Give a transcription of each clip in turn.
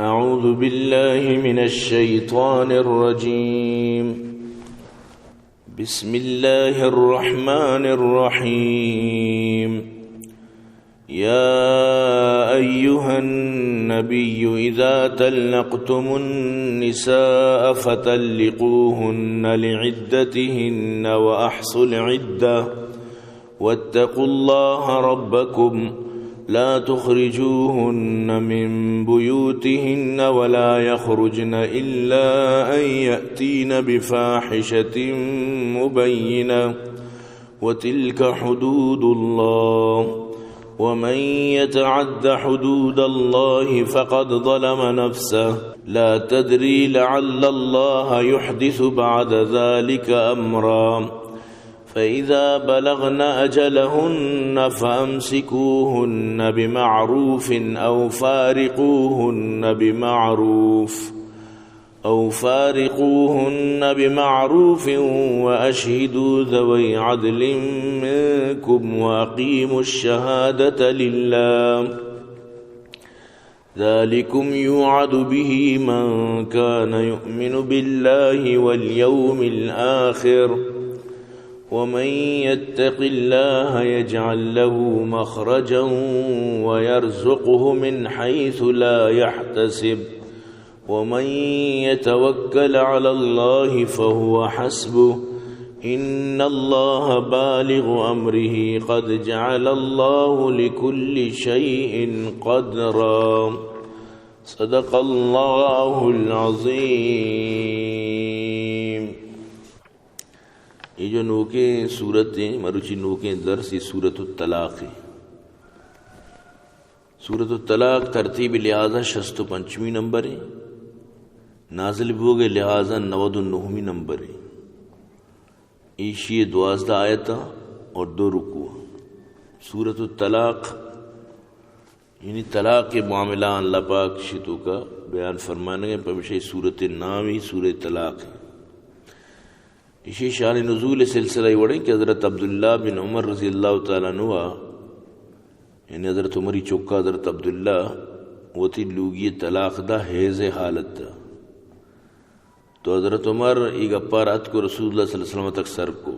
أعوذ بالله من الشيطان الرجيم. بسم الله الرحمن الرحيم. يا أيها النبي إذا طلقتم النساء فطلقوهن لعدتهن وأحصوا العدة واتقوا الله ربكم لا تخرجوهن من بيوتهن ولا يخرجن إلا أن يأتين بفاحشة مبينة وتلك حدود الله ومن يتعد حدود الله فقد ظلم نفسه لا تدري لعل الله يحدث بعد ذلك أمرا فإذا بلغن أجلهن فأمسكوهن بمعروف أو فارقوهن بمعروف وأشهدوا ذوي عدل منكم وأقيموا الشهادة لله ذلكم يوعد به من كان يؤمن بالله واليوم الآخر ومن يتق الله يجعل له مخرجا ويرزقه من حيث لا يحتسب ومن يتوكل على الله فهو حسبه إن الله بالغ أمره قد جعل الله لكل شيء قدرا صدق الله العظيم. یہ جو نوکیں صورتیں مروچی نوکیں درس یہ سورۃ الطلاق ہے. سورۃ الطلاق ترتیب لہذا 65 نمبر ہے، نازل بھی ہو گئے لہذا 99 نمبر ہے. عیشی 12 آیتاں اور 2 رکوع. سورۃ الطلاق یعنی طلاق کے معاملہ اللہ پاک شتو کا بیان فرمانے گے. پمیشہ سورۃ نام ہی سورہ طلاق ہے. اسی شان نزول سلسلہ وڑیں کہ حضرت عبداللہ بن عمر رضی اللہ تعالیٰ عنہ یعنی حضرت عمری چوکا حضرت عبداللہ وہ تھی لوگی طلاق دا حیض حالت دا. تو حضرت عمر ایک گپا رات کو رسول اللہ صلی اللہ علیہ وسلم تک سر کو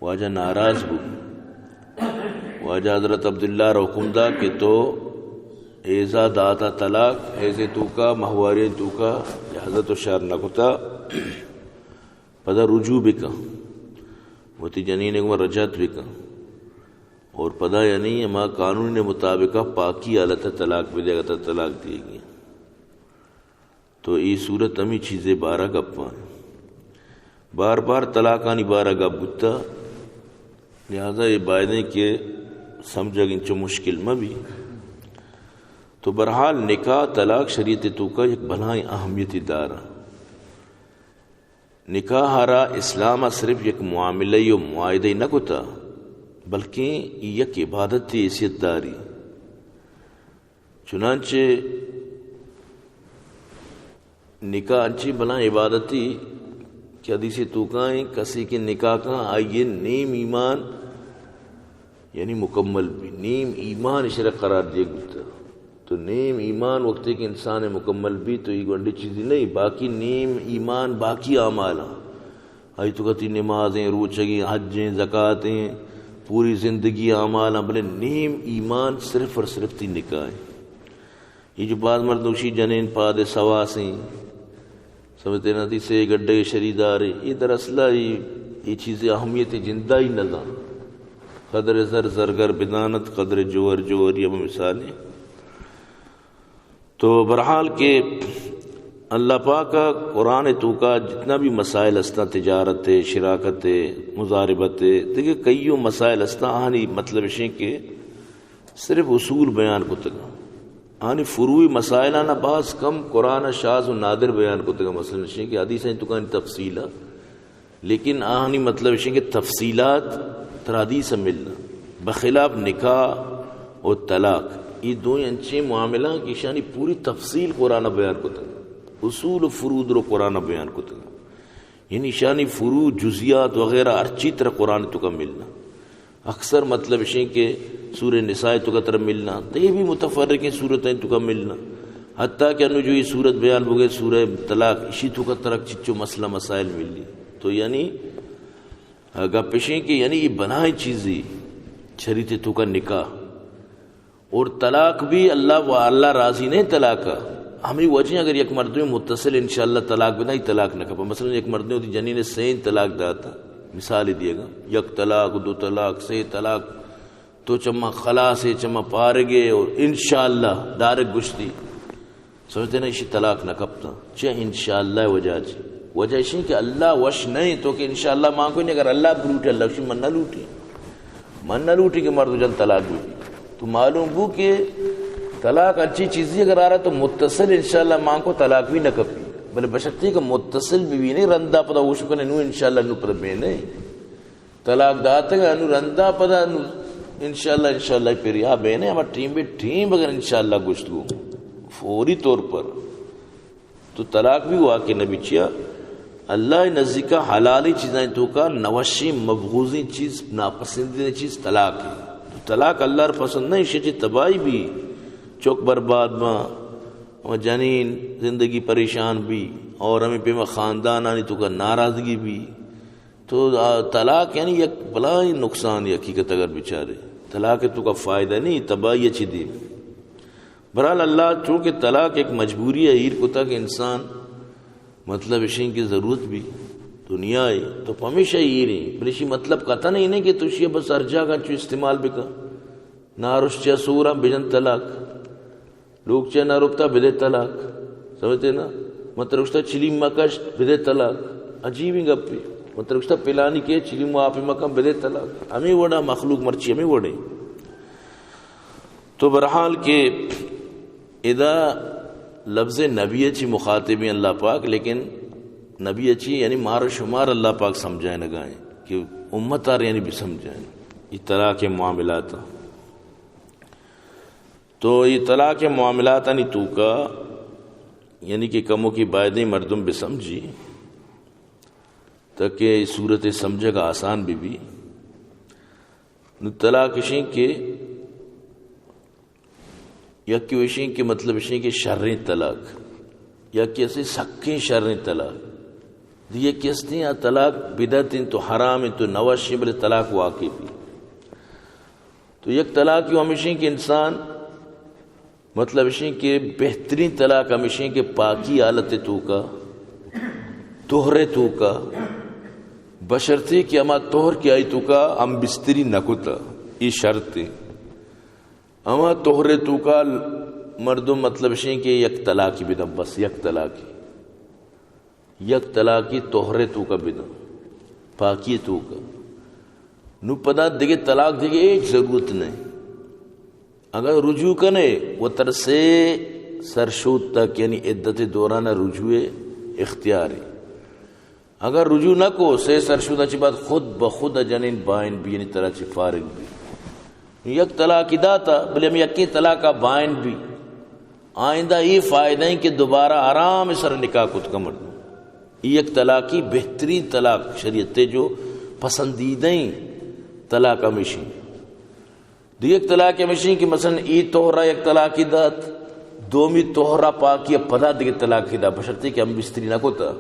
واجہ ناراض ہو. واجہ حضرت عبداللہ حکم دا کہ تو ایزا داتا طلاق ایزے تو کا مہوارین تو کا حضرت و شار نکتا پدا رجوع بکا وہ تی جنین ایک رجعت بکا اور پدا یعنی اما قانون مطابقہ پاکی حالت طلاق بھی دے گا تا طلاق دیے گی. تو یہ صورت ہمیں چیزیں بارہ گپا ہیں. بار بار طلاقانی بارہ گپ گتا لہذا یہ بائدیں کہ سمجھا گن چو مشکل میں بھی. تو برحال نکاح طلاق شریعت تو کا ایک بھلائی اہمیت دارا. نکاح ہارا اسلام صرف یک معاملہ و معاہدہ نہ کتا بلکہ یک عبادت تی حیثیت داری. چنانچہ نکاح انچی بلا عبادتی کہ حدیث توکائیں کسی کے نکاح کا آئیے نیم ایمان یعنی مکمل بھی نیم ایمان اشرا قرار دیا گتا. تو نیم ایمان وقت کہ انسان مکمل بھی تو یہ گنڈی چیزیں نہیں باقی نیم ایمان باقی اعمال آئی تو کہتی نمازیں روچگیں حجیں زکاتیں پوری زندگی اعمال بلے نیم ایمان صرف اور صرف تی نکاح. یہ جو بعض مردوشی جنین پاد سواسیں سمجھتے نا تھی سے گڈے شریدار یہ دراصل یہ چیزیں اہمیت زندہ ہی نہ قدر زر زرگر بدانت قدر جوہر جوہر یہ مثالیں. تو برحال کے اللہ پاک کا قرآن تو کا جتنا بھی مسائل استا تجارت ہے شراکت ہے مضاربت ہے دیکھیں کئیوں مسائل استا آنی مطلب شیں کہ صرف اصول بیان کو تگا آنی فروعی مسائل آنا بعض کم قرآن شاذ و نادر بیان کو تگا مثلا شیں کہ حدیث ہیں تو کہانی تفصیلہ لیکن آنی مطلب شیں کہ تفصیلات ترادی سے ملنا بخلاف نکاح اور طلاق یہ دو انچے معاملہ کی شانی پوری تفصیل قرآن بیان کو تگا اصول و فرود رو قرآن بیان کو تگا یعنی شانی فروع جزیات وغیرہ ہر چیز طرح قرآن تو کا ملنا اکثر مطلب شیں کہ سورہ نساء تو کا طرح ملنا تو یہ بھی متفرق ہیں صورتیں تو کا ملنا حتیٰ کہ انو جو یہ صورت بیان ہو گئے سورہ طلاق اسی تو کا ترک چچو مسئلہ مسائل ملی تو یعنی اگا پیشیں کہ یعنی یہ بنائیں چیزیں شریعت تو کا نکاح اور طلاق بھی اللہ راضی نہیں طلاق کا ہمیں وجہ اگر یک مرد میں متصل انشاءاللہ طلاق بنا ہی طلاق نہ کپا مثلا ایک مرد ہوتی جنین سین طلاق داتا مثال ہی دیے گا یک طلاق دو طلاق سے طلاق تو چما خلاص ہے چما پارگے اور انشاءاللہ دارک گشتی سمجھتے نا اسی طلاق نہ کپتا چاہے انشاءاللہ وجہ اسی کہ اللہ وش نہیں تو کہ انشاءاللہ ماں کوئی نہیں اگر اللہ لوٹے اللہ کسی من نہ لوٹی کہ مرد جن طلاق بھی تو معلوم ہو کہ طلاق اچھی چیزیں اگر آ رہا تو متصل انشاءاللہ ماں کو طلاق بھی نہ کپی بلے بشرطی کہ متصل بھی نہیں رندہ پدا وہ شکر نو انشاءاللہ نو پر میں نہیں طلاق داتا کہ نو رندہ پدا نو انشاءاللہ پھر یہاں بہنے ہمارا ٹیم اگر انشاءاللہ گشتگو فوری طور پر تو طلاق بھی ہوا کہ نبی چیا اللہ نزدیکا حلالی چیزیں تو کا نوشی مبغوزی چیز ناپسندیدہ چیز طلاق ہے تو طلاق اللہ پسند نہیں شیچی تباہی بھی چوک برباد ماں جنین زندگی پریشان بھی اور ہمیں پہ خاندان آنی تو کا ناراضگی بھی تو طلاق یعنی یک بلائی نقصان یا حقیقت اگر بیچارے طلاق تو کا فائدہ نہیں تباہی اچھی دی برحال اللہ چونکہ طلاق ایک مجبوری ہے ہیر کو تھا کہ انسان مطلب اشین کی ضرورت بھی دنیا ہے تو ہمیشہ ہی رہی بلشی مطلب کہتا نہیں کہ تو شیئے بس ارجا کا چو استعمال بھی کا نارش چا سورا بجن طلاق لوگ چا نہ ربتا بدے طلاق سمجھتے نا مطلب اشتا چلی مکش بدے طلاق عجیبی گپی مطلب اشتا پلانی کے چلی آپ مکم بدے طلاق ہمیں وڑا مخلوق مرچی ہمیں وڑے تو برحال کے اذا لفظ نبی اچھی مخاطبی اللہ پاک لیکن نبی اچھی یعنی مار شمار اللہ پاک سمجھائیں لگائیں کہ امت آ رہے یعنی بھی سمجھائیں اس طرح کے معاملات تو یہ طلاق کے معاملات نہیں تو کا یعنی کہ کموں کی بائدیں مردم بھی سمجھی تاکہ صورت سمجھے گا آسان بھی طلاق اشیں کے یا کہ اشیں کے مطلب اشیں کے شرعی طلاق یا کہ ایسے سکیں شرعی طلاق یہ کیستے ہیں طلاق بدعت تو حرام تو نوشی بلے طلاق واقعی بھی تو یک طلاق کیوں ہمیشہ کہ انسان مطلب اشیں کہ بہترین طلاق ہمیشہ کہ پاکی حالت تو کا توہرے تو کا بشرطے کہ اما توہر کی آئی تو کا ہم بستری نکتا یہ شرط ہے اما توہرے تو کا مردم مطلب اشیں کہ یک طلاقی بدم بس یک طلاقی توہرے تو کا بدم پاکی تو کا نو پدا دیکھے طلاق دیکھے ایک ضرورت نہیں اگر رجوع کنے وہ ترسے سرشود تک یعنی عدت دورانہ رجوع اختیاری اگر رجوع نہ کو سے سرشود اچھی بات خود بخود جنین بائن بھی یعنی طرح چی فارغ بھی یک طلاقی داتا بلے ہم یکی طلاقہ بائن بھی آئندہ یہ فائدہ ہے کہ دوبارہ آرام سر نکاح کت کمر دوں یک طلاقی بہترین طلاق شریعت جو پسندیدیں طلاق ہمیشہ دیکھ طلاق ہمیشہ کہ مثلا ای توہرہ یک طلاقی دات دومی توہرہ پاکی پدا دیکھ طلاقی دات بشرطے کہ ہم بستری نہ کوتا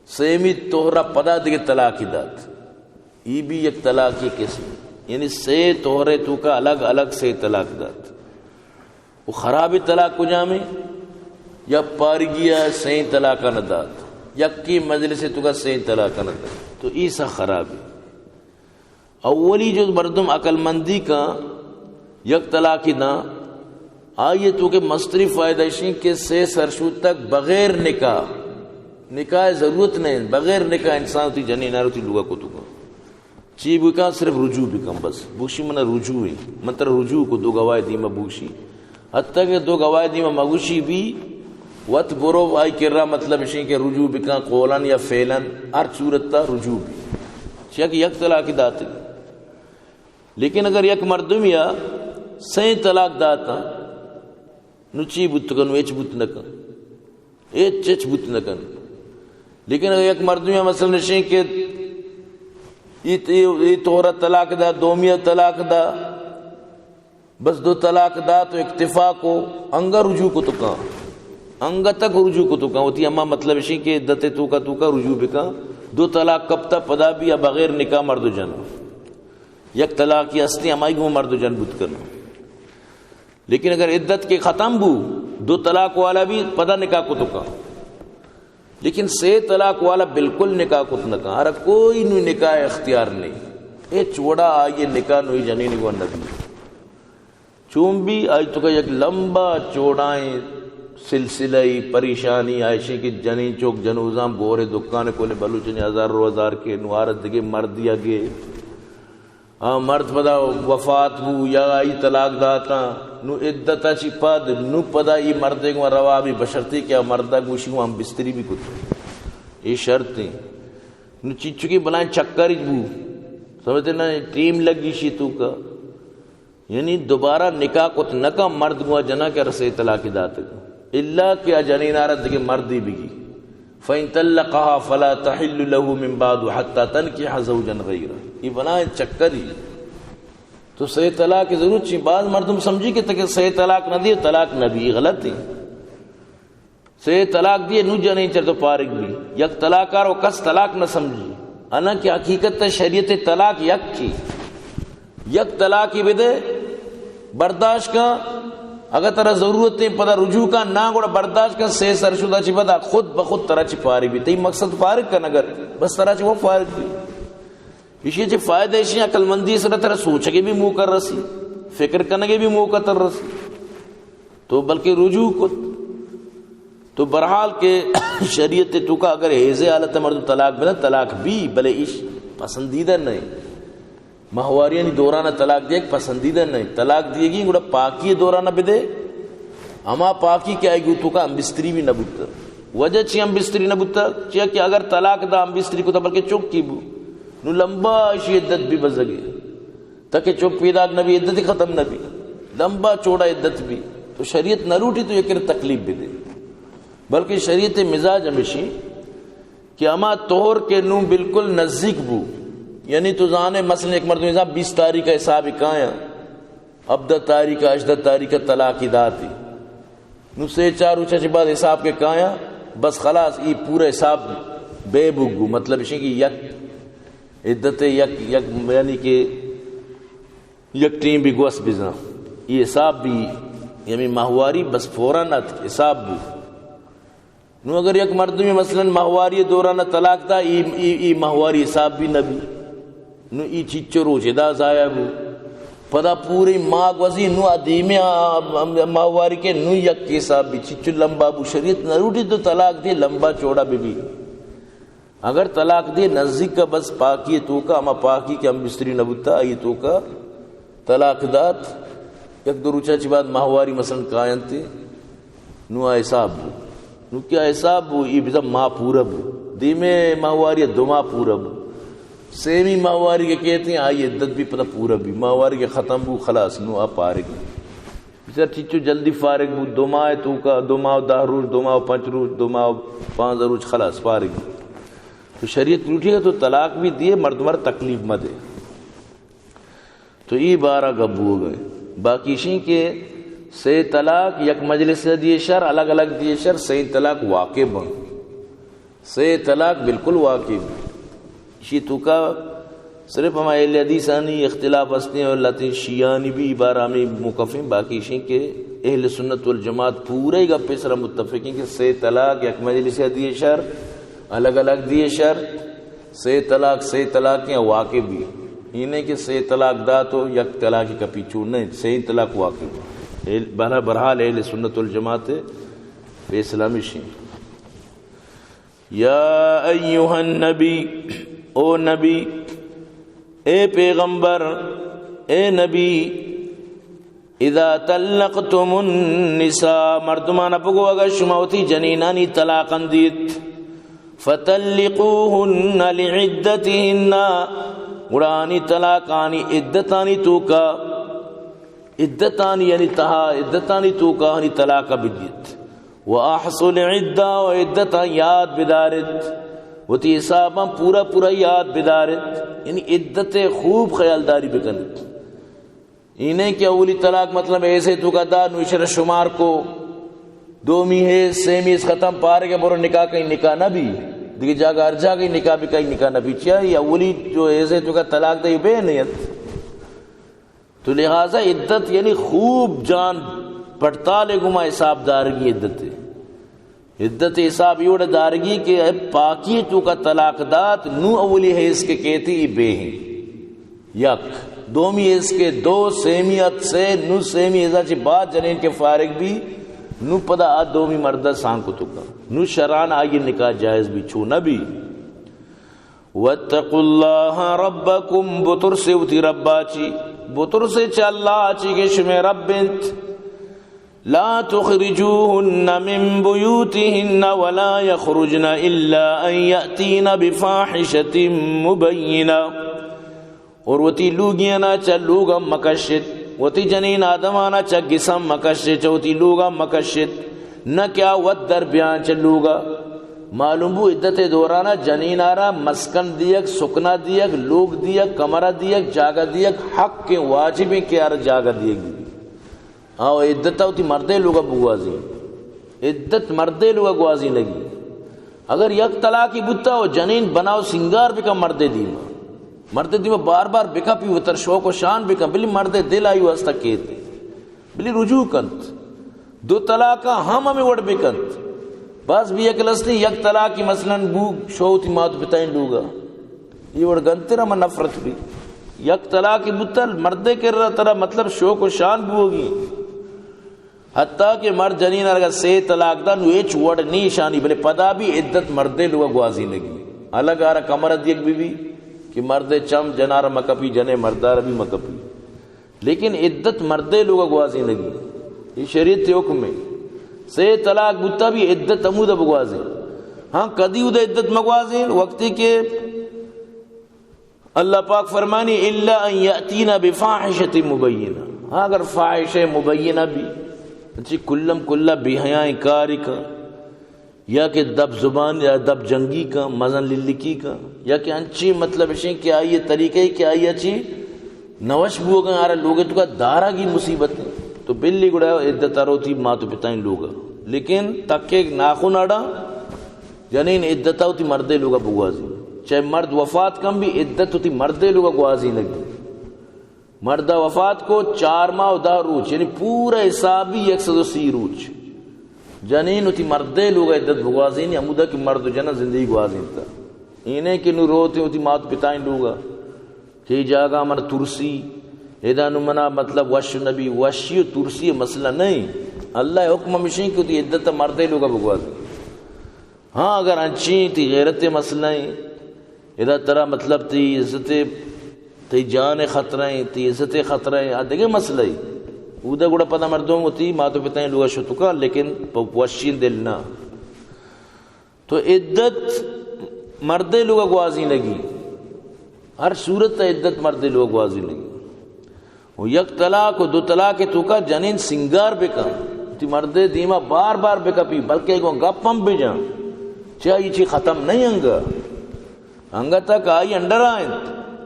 سیمی توہرہ پدا دیکھ طلاقی دات ای بھی یک طلاقی قسم یعنی سے توہرے تو کا الگ الگ سے طلاق دات وہ خرابی طلاق کو جامے یا پارگیا سین طلاق نہ دات یکی مجلس تو کا سین طلاق نہ دات تو ایسا خرابی اولی جو مردم عقل مندی کا یک طلاقی نہ آئیے تو کہ مستری فائدہ کہ سے سرشود تک بغیر نکاح ضرورت نہیں بغیر نکاح انسان ہوتی جنین نہ ہوتی لوگا کو تو کا چی بکا صرف رجوع بکم بس بوشی منہ رجوع ہی مطلب رجوع کو دو گواہ دیما بوشی حتیٰ کہ دو گواہ دیما مگوشی بھی وط برو آئی کر رہا مطلب اشیں کہ رجوع بکا قولن یا فعلن ہر صورت تا رجوع بھی چاہے کہ یک طلاق داتے لیکن اگر یک مردم یا سین طلاق داتا نو چی بت کن ایچ بت نکن ایچ چچ بت نکن لیکن اگر یک مردم یا مثلا اشیں کہ یہ توہرہ طلاق دا دومیہ طلاق دا بس 2 طلاق دا تو اکتفا کو انگا رجوع کو تو کہاں انگا تک رجوع کو تو کہاں ہوتی اما مطلب اسی کہ عدت تو کا رجوع بکا 2 طلاق کب تا پدا بھی یا بغیر نکاح مرد و جن یک طلاق کی اصلی امائی کو مرد و جن بود کرنا. لیکن اگر عدت کے ختم بو 2 طلاق والا بھی پدا نکاح کو تو کہاں. لیکن 3 طلاق والا بالکل نکاح کو تو نہ کہاں. ہر کوئی نو نکاح اختیار نہیں. اے چوڑا آئیے نکاح نوی جنین کو نبی چون بھی آج تو کہ یک لمبا چوڑائیں سلسلہ پریشانی عائشہ کی جنین چوک جنوزام گورے دکانے کولے بلوچنی 1000 کے نوارت دگے مردی اگے مرد پدا وفات بو یا آئی طلاق داتا نو عدتا چی پاد نو پدا ای مردے کو روا بھی بشرتی کیا مردہ گوشی کو ہم بستری بھی کتے یہ شرطیں نو چکی بلائیں چکر بو سمجھتے نا ٹیم لگی شی تو کا یعنی دوبارہ نکاح کت نکا مرد گوا جنا کے رسے طلاق داتے اللہ کیا جنین آرد دیکھے مردی بگی فَإِن طَلَّقَهَا فَلَا تَحِلُّ لَهُ مِن بَعْدُ حَتَّى تَنْكِحَ زَوْجًا غَيْرَهُ. یہ بنائیں چکر ہی تو صحیح طلاق کی ضرورت چاہیے. بعض مردم سمجھی کہ تک صحیح طلاق نہ دیے طلاق نہ بھی غلط ہے. صحیح طلاق دیے نو جنین چر تو پارک بھی یک طلاق آر و کس طلاق نہ سمجھی انا کہ حقیقت شریعت طلاق یک کی یک طلاق کی بدے برداشت کا اگر ترہ ضرورت ہے پدا رجوع کا نہ گوڑا برداشت کا 3 سر شدہ چی پدا خود بخود ترہ چی پارک بھی تی مقصد پارک کا نگر بس ترہ چی وہ پارک بھی اسی چی فائدہ اسی عقل مندی سر ترہ سوچ کے بھی منہ کر رسی فکر کرنے کے بھی منہ کا تر رسی تو بلکہ رجوع کو تو برحال کے شریعت تو کا اگر حیزے حالت مرد طلاق بنا طلاق بھی بلے عشق پسندیدہ نہیں مہواری یعنی دورانہ طلاق دے پسندیدہ نہیں طلاق دیے گی گوڑا پاکی دورانہ بدے اما پاکی کیا ہے گو تو کا ہم بستری بھی نہ بودتا وجہ چی ہم بستری نہ بودتا چیہ کہ اگر طلاق دا ہم بستری کو تا بلکہ چوک کی بو نو لمبا اشی عدت بھی بزگے تاکہ چوک پیدا نبی عدت ختم نبی لمبا چوڑا عدت بھی تو شریعت نہ روٹی تو یہ کر تکلیف بھی دے بلکہ شریعت مزاج ہمیشی کہ اما طور کے نو بالکل نزدیک بو یعنی تو زانے مثلا ایک مرد نظام 20 تاریخ کا حساب اکایا اب 10 تاریخ کا 18 تاریخ کا طلاق داتی نو سے 4 اچھا چی بعد حساب کے کایا بس خلاص یہ پورا حساب بے بگو مطلب اسی کہ یک عدت یک یعنی کہ یک ٹیم بھی گوس بزنا یہ حساب بھی یعنی ماہواری بس فوراً حساب بھی نو اگر یک مرد میں مثلا ماہواری دورانہ طلاق دا ای ماہواری حساب بھی نبی نو ای چیچو روچے دا زایا بو پدا پوری ماغ وزی نو ادیمی ماہواری کے نو یک کے حساب بھی چیچو لمبا بو شریعت نروٹی تو طلاق دے لمبا چوڑا بھی اگر طلاق دے نزدیک کا بس پاکی تو کا اما پاکی کے ہم بستری نبوتا آئی تو کا طلاق دات یک دو روچہ چی بعد ماہواری مثلا قائن تے نو حساب بو نو کیا حساب بو ای بزا ماہ پورا بو دیمے ماہواری 2 ماہ پورا بو سیمی ماہواری کے کہتے ہیں آئی عدت بھی پتہ پورا بھی ماہواری کے ختم بو خلاص نو آپ پارک بسر چیچو جلدی فارغ بو 2 ماہ تو کا 2 ماہ 10 روز 2 ماہ 5 روز 2 ماہ 5 روز خلاص فارغ تو شریعت روٹی ہے تو طلاق بھی دیے مرد مرد تکلیف مت دے تو یہ 12 گبو ہو گئے باقی شیں کے 3 طلاق یک مجلس سے دیے شر الگ الگ دیے شر 3 طلاق واقع بن 3 طلاق بالکل واقع بن شی تو کا صرف ہم اہل حدیث آنی اختلاف ہستے ہیں اور لاتے شیعانی بھی عبارہ میں مکفیں باقی شیں کہ اہل سنت والجماعت پورے ہی گپے سر متفقیں کہ 3 طلاق یک مجلس سے دیے شر الگ الگ دیے شر 3 طلاق ہیں واقع بھی یہ نہیں کہ 3 طلاق دا تو یک طلاق کا پیچھو نہیں 3 طلاق واقع بھی برحال اہل سنت والجماعت بے اسلامی شیں یا ایوہ النبی او نبی اے پیغمبر اے نبی اذا طلقتم النساء مردمان پگو اگر شماوتی جنینانی طلاقا دیت فطلقوهن لعدتهن قرآنی طلاقانی عدتانی توکا عدتانی یعنی تہا عدتانی توکا ہنی طلاقا بدیت وَأَحْصُلْ عِدَّةً وَعِدَّةً یاد بدارت وہ تی حساباں پورا یاد بدارت یعنی عدت خوب خیالداری بکنت انہیں کہ اولی طلاق مطلب ایسے تو کا دا نوشر شمار کو دومی ہے سیمی ختم پارے کے برو نکاح کہیں نکاح نہ بھی دیکھ جاگہ ارجا گئی نکاح بھی کہیں نکاح نہ بھی چاہیے اولی جو ایسے تو کا طلاق دا یہ بے نیت. تو لہذا عدت یعنی خوب جان پڑتال گما حساب دارگی عدت ہے. عدت حساب یہ دارگی کہ پاکی تو کا طلاق دات نو اولی ہے اس کے کہتی بے ہیں یک دومی اس کے دو سیمیت سے نو سیمی ازا چی بعد جنین کے فارغ بھی نو پدا آد دومی مردہ سانکو تکا نو شران آئی نکاح جائز بھی چھونا بھی. وَاتَّقُوا اللَّهَ رَبَّكُمْ بطر سے اتی ربا چی بطر سے چا اللہ چی کہ شمی ربنت لا تخرجوهن من بيوتهن ولا يخرجن إلا أن يأتين بفاحشة مبينة. اور وتی لوگیانا چا لوگا مکشت وتی جنین آدمانا چا گسم مکشت چوتی لوگا مکشت نہ کیا ود در بیان چا لوگا معلوم بو عدت دورانا جنین آرا مسکن دیگ سکنا دیگ لوگ دیگ کمرہ دیگ جاگہ دیگ حق کے واجبیں کے آرا جاگہ دیگ دی آو عدت ہوتی مردے لوگا بگوازی عدت مردے لوگا گوازی لگی. اگر یک طلاقی بتا ہو جنین بناو سنگار بکا مردے دیما مردے دیما بار بار بکا پی وطر شوق و شان بکا بلی مردے دل آئیو ہستا کہتے بلی رجوع کنت دو طلاقا ہمیں وڑ بکنت بعض بھی یک لسنی یک طلاقی مثلا بو شوتی ماتو پتائیں لوگا یہ وڑ گنتے رہا نفرت بھی یک طلاقی بتا مردے کر رہا ترہ مطلب شوق و شان بھی ہوگی حتیٰ کہ مرد جنین اگر سے طلاق دا نو ایچ وڑ نہیں شانی بلے پدا بھی عدت مردے لوگا گوازی لگی الگ آرہ کمرہ دیکھ بھی کہ مرد چم جنار مکپی جنے مردار بھی مکپی لیکن عدت مردے لوگا گوازی لگی. یہ شریعت حکم میں سے طلاق بتا بھی عدت امودہ بگوازی. ہاں کدی ادھا عدت مگوازی وقتی کہ اللہ پاک فرمانی الا ان یاتینا بفاحشۃ مبینہ. ہاں اگر فاحشہ مبینہ بھی اچھی کلم کلہ بیہیاں کاری کا یا کہ دب زبان یا دب جنگی کا مزن للکی کا یا کہ انچی مطلب اشیں کیا آئیے طریقے کیا آئیے اچھی نوش بھی ہوگا آرہ لوگے تو کا دارہ کی مصیبت ہے تو بلی گڑا عدت آروتی ماں تو پتائیں لوگا لیکن تک کہ ناخن آڑا جنین عدت ہوتی مردے لوگا بگوازی چاہے مرد وفات کم بھی عدت ہوتی مردے لوگا گوازی لگی. مردہ وفات کو 4 ماہ و 10 روز یعنی پورا حسابی 130 روز جنین ہوتی مردے لوگا عدت بگوازی نہیں امودہ کی مرد و جنہ زندگی گوازی تا انہیں کہ نو روتے ہوتی ماں تو پتائیں لوگا کہ جاگہ من ترسی ادا نمنا مطلب وش نبی وشی و ترسی مسئلہ نہیں اللہ حکم مشین کی ہوتی عدت مردے لوگا بگوازی. ہاں اگر انچین تی غیرت مسئلہ ادا طرح مطلب تی عزت تی جان خطریں تی عزت خطریں دیکھے مسئلہ ہی اودا گوڑا پدا مردوں ہوتی ماں تو پتائیں لوگا شتکا لیکن وشین دل نہ تو عدت مردے لوگا گوازی لگی ہر صورت عدت مردے لوگا گوازی لگی. یک طلاق و 2 طلاق تو کا جنین سنگار بکا تی مردے دیما بار بار بکا پی بلکہ ایک گپم بھی جان چاہیے چی ختم نہیں انگا تک آئی انڈر آئیں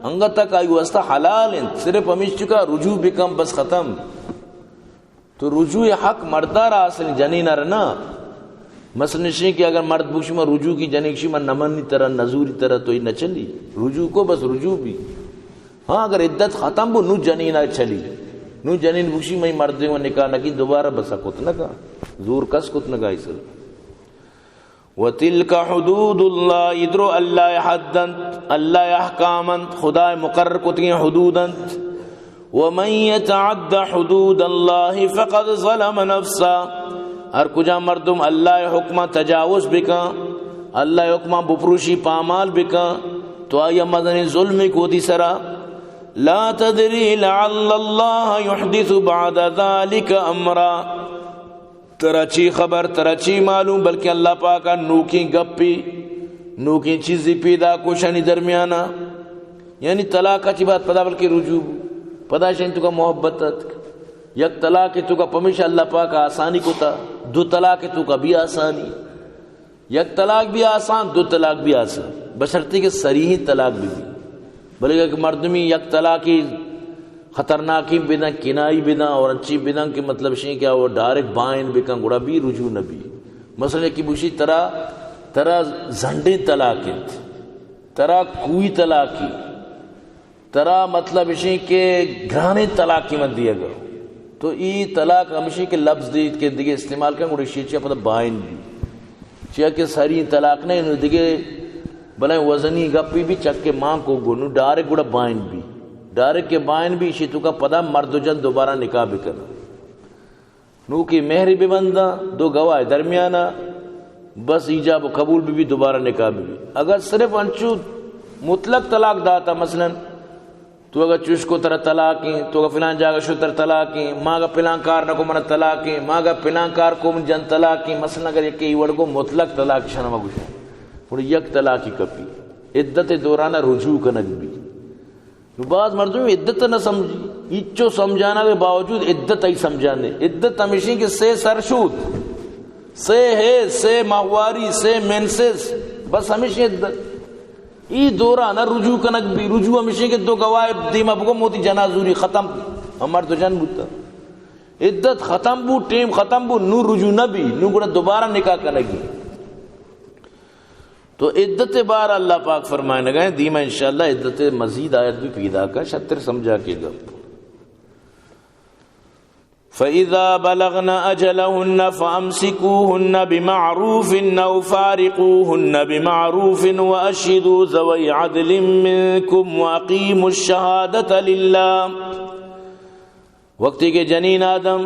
انگا تک آئی واسطہ حلال ہیں صرف ہمیش چکا رجوع بکم بس ختم. تو رجوع حق مردار آسل جنین رنا مثلا نشیں کہ اگر مرد بکشی میں رجوع کی جنیکشی میں نمنی طرح نزوری طرح تو ہی نہ چلی رجوع کو بس رجوع بھی. ہاں اگر عدت ختم ہو نو جنین چلی نو جنین بکشی میں مردے و نکاح نہ کی دوبارہ بسا کت نہ کا زور کس کت نہ کا اسل. وَتِلْكَ حُدُودُ اللَّهِ ادرو اللہ حدن اللہ احکامن خدا مقرر کتیں حدودن وَمَنْ يَتَعَدَّ حُدُودَ اللَّهِ فَقَدْ ظَلَمَ نَفْسَا. ہر کجا مردم اللہ حکمہ تجاوز بکا اللہ حکمہ بپروشی پامال بکا تو آیا مدنی ظلم کو دی سرا لا تدری لعل اللہ يحدث بعد ذلك امرا. ترچی خبر ترچی معلوم بلکہ اللہ پاکا نوکی گپی نوکی چیزی پیدا کشانی درمیانا یعنی طلاق کی بات پدا بلکہ رجوع پدا شاید تو کا محبت یک طلاق تو کا پمیشہ اللہ پاک آسانی کو تا 2 طلاق تو کا بھی آسانی یک طلاق بھی آسان 2 طلاق بھی آسان بشرطی کہ صریح طلاق بھی بلکہ کہ مردمی یک طلاقی خطرناکی بدن کنائی بدن اور اچھی بدن کے مطلب شیں کیا وہ ڈائریکٹ بائن بکن گڑا بھی رجوع نبی مثلا کی بوشی ترا زنڈے طلاقت ترا کوئی طلاقی ترا مطلب شیں کہ گھرانے طلاقی من دیا گا تو ای طلاق ہمیشہ کے لفظ دی کے دیگے استعمال کریں گڑا شیچیا پتہ بائن بھی چیا کہ ساری طلاق نہیں انہوں دیگے بلائیں وزنی گپی بھی چک کے ماں کو گو نو ڈائریکٹ گڑا بائن بھی ڈائریکٹ کے بائن بھی اسی تو کا پدا مرد و جن دوبارہ نکاح بھی کرنا نو کی مہر بھی بندہ دو گواہ درمیانہ بس ایجاب و قبول بھی دوبارہ نکاح بھی اگر صرف انچو مطلق طلاق داتا مثلا تو اگر چوش کو ترہ طلاقیں تو اگر فلان جاگہ شو تر طلاقیں ماں اگر پلان کار نکو من طلاقیں ماں اگر پلان کار کو من جن طلاقیں مثلا اگر یک ایوڑ کو مطلق طلاق شنما گوشن اور یک طلاقی کپی عدت دورانہ رجوع کنک بھی بعض مردوں میں عدت نہ سمجھی اچو سمجھانا کے باوجود عدت ہی سمجھانے عدت ہمیشہ کہ سے سرشود سے ہے سے ماہواری سے منسس بس ہمیشہ عدت ای دورانہ رجوع کنک بھی رجوع ہمیشہ کہ دو گواہ دیما بگو موتی جنازوری ختم ہمار تو جن بوتا عدت ختم بو ٹیم ختم بو نو رجوع نہ بھی نو گڑا دوبارہ نکاح کنگی تو عدت بار اللہ پاک فرمائے لگائیں دیما انشاءاللہ عدت مزید آیت بھی پیدا کا شتر سمجھا کے گا فَإِذَا بَلَغْنَ أَجَلَهُنَّ فَأَمْسِكُوهُنَّ بِمَعْرُوفٍ أَوْ فَارِقُوهُنَّ بِمَعْرُوفٍ وَأَشْهِدُوا ذَوَيْ عَدْلٍ مِّنكُمْ وَأَقِيمُوا الشَّهَادَةَ لِلَّهِ وقتی کے جنین آدم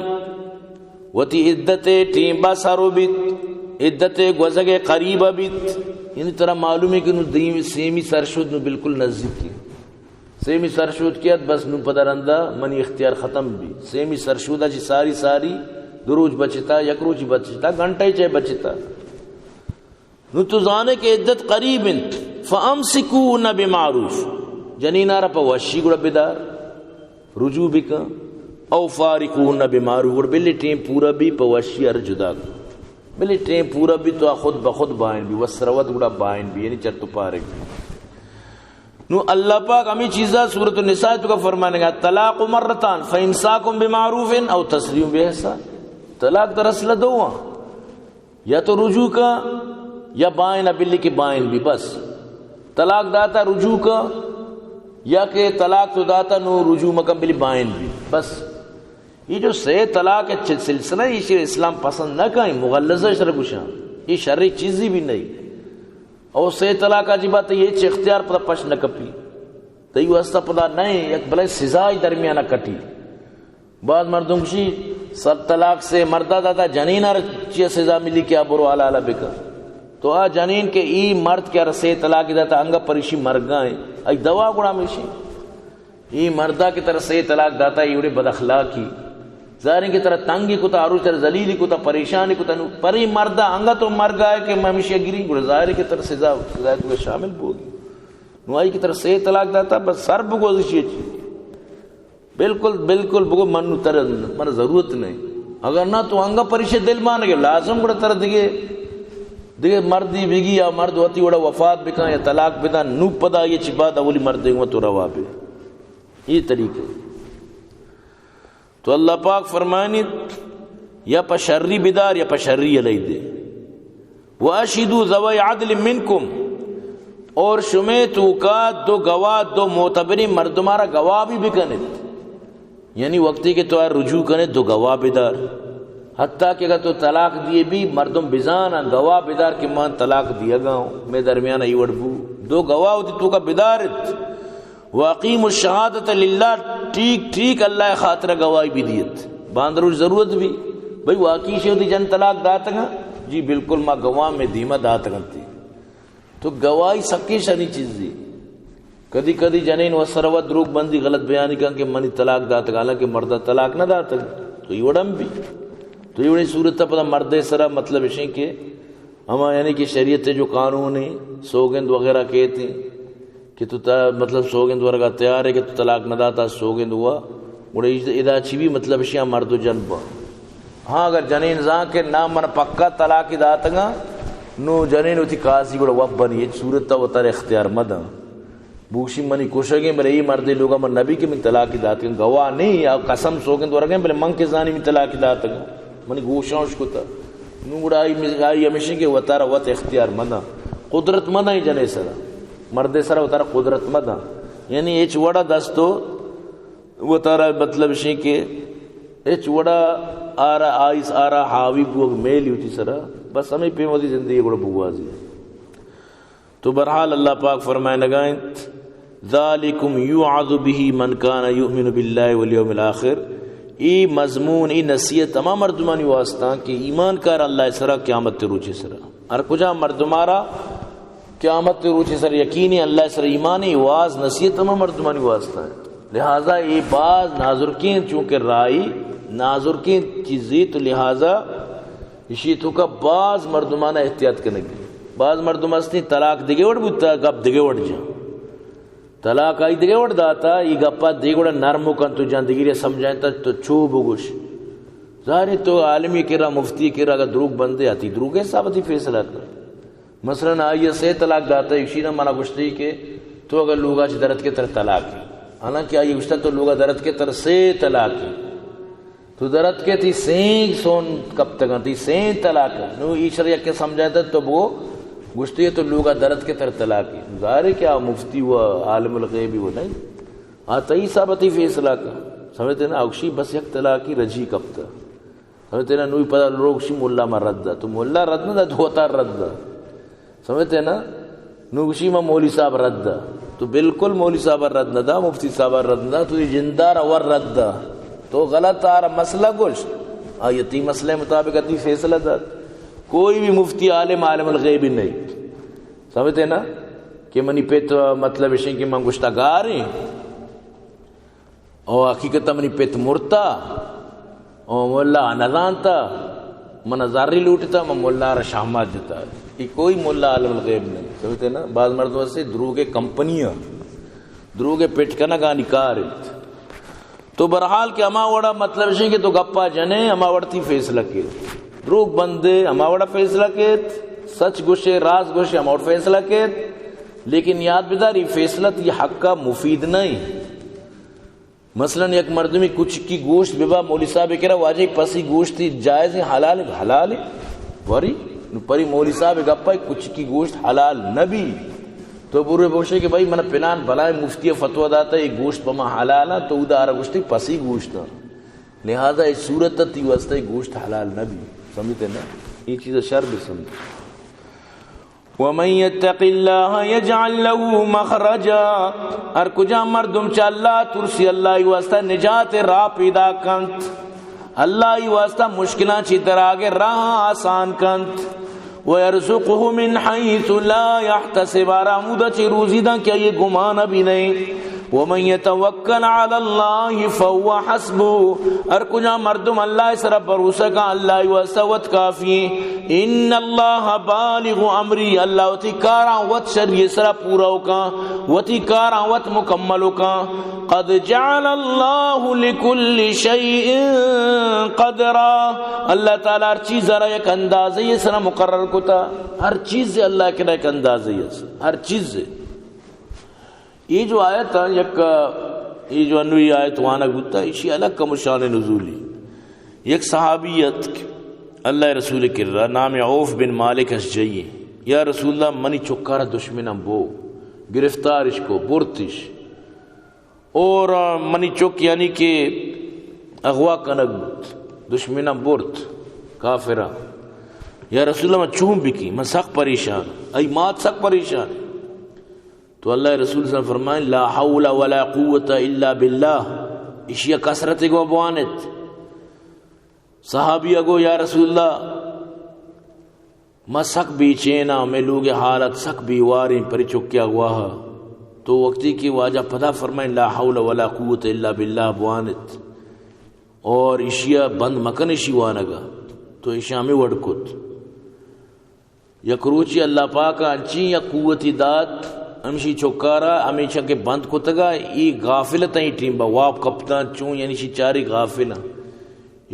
وتی عدت ٹیم بسر بیت عدت گوزگ قریب بیت یعنی طرح معلوم ہے کہ سیمی سرشود نو بالکل نزدیک کی سیمی سرشود کیا بس نو پدرندہ منی اختیار ختم بھی سیمی سرشودہ جی ساری دو روز بچتا یک روز بچتا گھنٹہ ہی چاہے بچتا نو تو زانے کے عدت قریب انت فَأَمْسِكُوهُنَّ بِمَعْرُوفٍ جنینارا پا وشی گڑا بدار رجوع بکا او فارقوهن بِمَعْرُوفٍ گڑا بلی ٹیم پورا بھی پا وشی ار جدا بلی ٹیم پورا بھی تو خود بخود بائن بھی وسروت گڑا بائن بھی یعنی چرتو پارک بھی نو اللہ پاک ہمیں چیزا سورۃ النساء تو کا فرمانے گا طلاق مرتان فامساکم بمعروف او تسریم باحسان طلاق دراصل دو یا تو رجوع کا یا بائن بلی کی بائن بھی بس طلاق داتا رجوع کا یا کہ طلاق تو داتا نو رجوع مکم بلی بائن بھی بس یہ جو سے طلاق سلسلہ یہ اسلام پسند نہ کہیں مغلظہ شرع گشاں یہ شرعی چیزی بھی نہیں اور سے طلاق عجیب بات ہے یہ اختیار پتہ پش نہ کپی تو یہ واسطہ پتہ نہیں یک بلے سزائی درمیانہ کٹی بعض مردوں کی سب طلاق سے مردہ دادا جنین چیئے سزا ملی کیا برو علا علا بکا تو آ جنین کے ای مرد کیا رسے طلاق داتا انگا پریشی مرگائیں ای دوا گڑا میشی ای مردہ کی طرح سے طلاق داتا ایوڑے بد اخلاقی ظاہرین کی طرح تنگی کتا عروج طرح ذلیلی کتا پریشانی کتا پری مردہ انگا تو مر گئے کہ ممیشہ گری گڑا ظاہر کی طرح سزا تو شامل بوگی نوائی کی طرح سے طلاق داتا بس سر بگوزشی چیز بالکل بالکل بگو من تر من ضرورت نہیں اگر نہ تو انگا پریشہ دل مانے گے لازم گڑا طرح دیگے مردی بگی یا مرد ہوتی وڑا وفات بکا یا طلاق بدا نو پدا یہ چی بات اولی مرد دیگا تو روا بے یہ طریقے تو اللہ پاک فرمانی یا پا شرری بدار یا پا شرری علی دے وَأَشْهِدُوا ذَوَيْ عَدْلٍ مِّنْكُمْ اور شمیتو کا دو گواہ دو معتبری مردمارا گواہ بھی بکنت یعنی وقتی کہ تو رجوع کنے دو گواہ بدار حتیٰ کہ اگر تو طلاق دیے بھی مردم بزانا گواہ بدار کی مان طلاق دیا گا ہوں میں درمیان ایوڑ بو دو گواہ ہوتی تو کا بدارت وَأَقِيمُوا الشَّهَادَةَ لِلَّهِ ٹھیک اللہ خاطر گواہی بھی دیت باندروش ضرورت بھی بھئی واقعی شے ہوتی جن طلاق داتا گا جی بالکل ماں گواہ میں دیمہ داتا گا تو گواہی سکی شنی چیز دی کدی کدی جنین و سروت دروگ بندی غلط بیانی کہا کہ منی طلاق داتا گا حالانکہ مردہ طلاق نہ داتا گا تو یہ وڑم بھی تو یہ وڑی صورت تا پتا مردے سرہ مطلب اشیں کہ ہما یعنی کہ شریعت جو قانون ہیں سوگند وغیرہ کہتے ہیں کہ تو مطلب سوگند ورگا تیار ہے کہ تو طلاق نہ داتا سوگند ہوا بڑے ادا چی بھی مطلب اشیاء مرد و جنبا ہاں اگر جنین زان کے نام من پکا طلاق داتا گا نو جنین ہوتی قاضی بڑا وب بنی یہ صورت تا وہ تر اختیار مدہ بوشی منی کوشگیں بلے ای مردے لوگا من نبی کے من طلاق دات گا گواہ نہیں یا قسم سوگن تو رگیں بلے من کے زانی من طلاق دات گا منی گوشانش کو تا نوڑا آئی ہمیشہ کہ وطارا وط اختیار مدا قدرت مدا ہی جنے سرا مردے سرا وطارا قدرت مدا یعنی ایچ وڑا دستو وطارا مطلب شی کہ ایچ وڑا آرا آئیس آرا حاوی بوگ میلی ہوتی سرا بس ہمیں پیمودی زندگی گوڑا بوازی. تو برحال اللہ پاک فرمائے لگائیں ذالکم یوعظ به من کان یؤمن باللہ والیوم الاخر. ای مضمون ای نصیحت تمام مردمانی واسطہ کہ ایمان کار اللہ سرا قیامت روچے سرا ہر کجا مردمارا قیامت روچے سر یقینی اللہ سر ایمانی واز نصیحت تمام مردمانی واسطہ ہے. لہذا یہ بعض نازرکین چونکہ رائی نازرکین چیزی تو لہذا اسی تو کا بعض مردمانہ احتیاط کرنے گی. بعض مردم استی طلاق دیگے وڑ بوتا گپ دیگے وڑ جا طلاق آئی دیگے وڑ داتا یہ گپا دیگے وڑ نرمو کن تو جان دیگی سمجھائیں تا تو چھو بگوش ظاہر تو عالمی کرا مفتی کرا اگر دروگ بندے آتی دروگ حساب آتی فیصلہ کر. مثلا آئیے سے طلاق داتا اسی نہ مانا گشتی کہ تو اگر لوگا چھ درد کے تر طلاق ہے حالانکہ آئیے گشتا تو لوگا درد کے تر سے طلاق ہے تو درد کے تھی سینگ سون کب تک تھی سینگ طلاق ہے نو ایشر یک کے سمجھائیں تو وہ گشتی ہے تو لوگا درد کے تر طلاق ہے. ظاہر ہے کیا مفتی ہوا عالم الغیبی وہ نہیں آتا ہی ثابتی فیصلہ کا سمجھتے نا اوشی بس یک طلاقی رجی کب تا سمجھتے نا نوی پتا لوگشی مولا ما رد دا تو مولا رد نہ دا تو ہوتا رد دا سمجھتے نا نوشی ما مولی صاحب رد دا تو بالکل مولی صاحب رد نہ دا مفتی صاحب رد نہ دا تو یہ جندار اور رد دا تو غلط آ رہا مسئلہ گوشت آیتی مسئلہ مطابق اتی فیصلہ دا کوئی بھی مفتی عالم الغیبی نہیں سمجھتے نا کہ منی پیت مطلب اشیں کہ من گشتا گاری اور حقیقتا منی پیت مرتا اور مولا نظانتا من زاری لوٹتا من مولا را شامات جتا یہ کوئی مولا عالم الغیب نہیں سمجھتے نا. بعض مردوں سے دروگے کمپنیاں دروگے پیٹ کا نگانی کارت تو برحال کہ اما وڑا مطلب اشیں کہ تو گپا جنے اما وڑتی فیصلہ کے دروگ بندے اما وڑا فیصلہ کے سچ گوشے راز گوشے ہم اور فیصلہ کے لیکن یاد بداری فیصلہ یہ حق کا مفید نہیں. مثلا ایک مردمی کچھ کی گوشت ببا مولی صاحب کہہ رہا واجہ پسی گوشت تھی جائز ہے حلال ہے حلال ہے وری پری مولی صاحب گپا کچھ کی گوشت حلال نبی تو پورے بوشے کہ بھائی من پنان بلائے مفتی فتوہ داتا ہے گوشت پما حلال ہے تو ادھا گوشت پسی گوشت لہذا اس صورت تی واسطہ گوشت حلال نبی سمجھتے نا یہ چیز شر بھی سمجھتے. وَمَن يَتَّقِ اللَّهَ يَجْعَلْ لَهُ مَخْرَجًا ہر کجا مردم چا اللہ ترسی اللہ ہی واسطہ نجات راہ پیدا کنت اللہ ہی واسطہ مشکلاں چی در آگے راہ آسان کنت وَيَرْزُقُهُ مِنْ حَيْثُ لَا يَحْتَسِبَ رامودہ چی روزی دا کیا یہ گمان بھی نہیں. وَمَن يَتَوَكَّلْ عَلَى اللَّهِ فَهُوَ حَسْبُهُ ہر کجا مردم اللہ سر بھروسہ کا اللہ واسطہ وت کافی. ان اللہ بالغ امری اللہ وتی کاراں وت شریع سر پورا کا وتی کاراں وت مکمل کا. قد جعل اللہ لكل شیء قدرا اللہ تعالی ہر چیز را ایک اندازے سر مقرر کتا ہر چیز اللہ کے ایک اندازے ہر چیز. یہ جو آیت ہے یک یہ جو انوی آیت وانا گتا اسی الگ کا مشان نزولی یک صحابیت اللہ رسول کرا نام عوف بن مالک اشجعی یا رسول اللہ منی چکارا دشمنم بو گرفتارش کو برتش اور منی چک یعنی کہ اغوا کنگ دشمنم برت کافرہ یا رسول اللہ میں چون بکی میں سخت پریشان ای مات سخت پریشان. تو اللہ رسول صلی اللہ علیہ وسلم فرمائیں لا حول ولا قوت الا باللہ اشیا کسرت گو بوانت. صحابی اگو یا رسول اللہ ما سک بھی چینا میں لوگ حالت سک بھی واریں پری چکیا گواہ تو وقتی کی واجہ پتہ فرمائیں لا حول ولا قوت الا باللہ بوانت اور اشیا بند مکن اشی وانگا تو اشیا میں وڑکت یکروچی اللہ پاکا انچی یا قوتی داد ہمشی چوکارا ہمیشہ کے بند کو تگا ای غافلت ہیں ٹیم با واب کپتان چون یعنی شی چاری غافلہ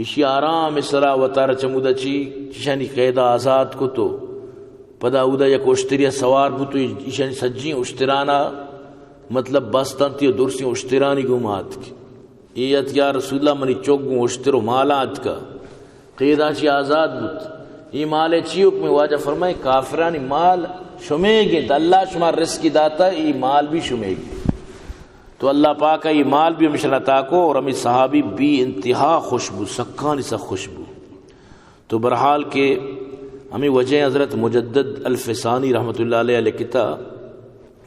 اسی آرام اسرا وطار چمودہ چی چیشانی قیدہ آزاد کو تو پدا اودا یک اشتریہ سوار بو تو ایشانی سجی اشترانا مطلب بستان تیو درسی اشترانی گمات کی ایت یا رسول اللہ منی چوگوں اشترو مالات کا قیدہ چی آزاد بود یہ مال چیوک میں واجہ فرمائے کافرانی مال شمے گے تو اللہ شما رزق داتا ہے یہ مال بھی شمے گے. تو اللہ پاک یہ مال بھی ہمشہ عطا کو اور ہمیں صحابی بھی انتہا خوشبو سکانی سا خوشبو. تو برحال کے ہمیں وجہ حضرت مجدد الفسانی رحمۃ اللہ علیہ لکھتا